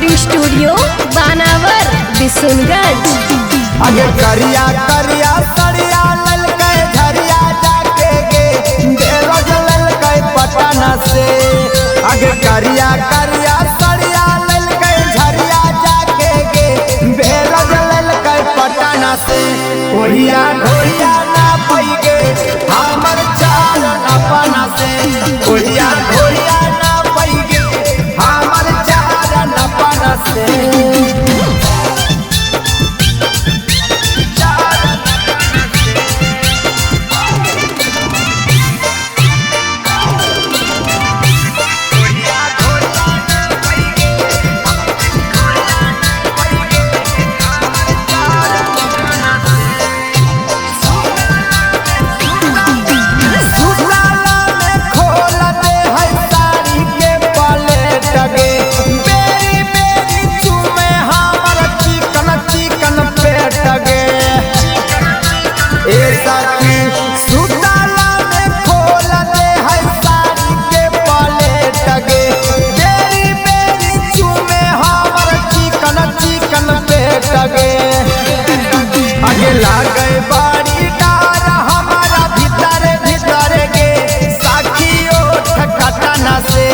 Recording studio बानावर बिशुनगंज। आगे करिया करिया सड़िया ललकै झरिया जाके गे बेरोज ललकै पटना से। आगे करिया करिया सड़िया ललकै झरिया जाके गे बेरोज ललकै पटना से। ओहिया ढोरिया ना पई गे हमर चाल अपना से। ओहिया ढोरिया ना पई गे हमर चाल अपना से। आगे लागे बाड़ी डार हमारा भीतर भीतर गे साखी ओठ खटना से।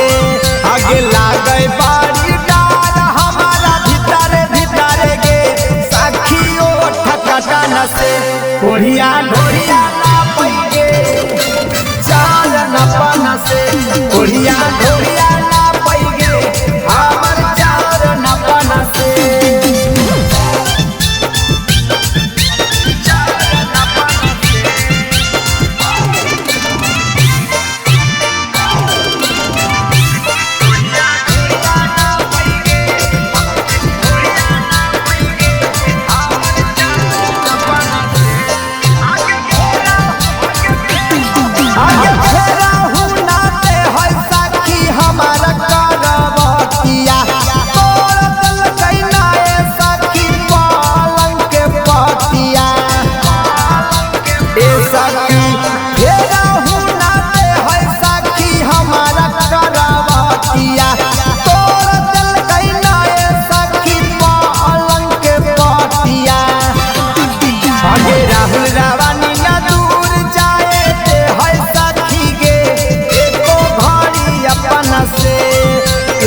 आगे लागे बाड़ी डार हमारा भीतर भीतर गे साखी ओठ खटना से। ओढ़िया ढोरिया ना पई गे चाल नपना से। ओढ़िया ढोरिया ना पई गे हमर चाल नपना से।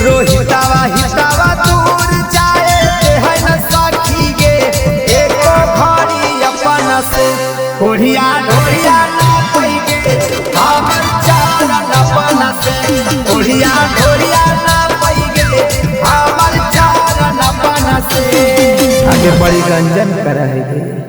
रोहितावा हितावा दूर जाए है न साखी गे एको घड़ी अपना से। ओढ़िया ढोरिया ना पई गे हमर चाल अपना से। ओढ़िया ढोरिया ना पई गे हमर चाल अपना से। आगे बड़ी गंजन कर है।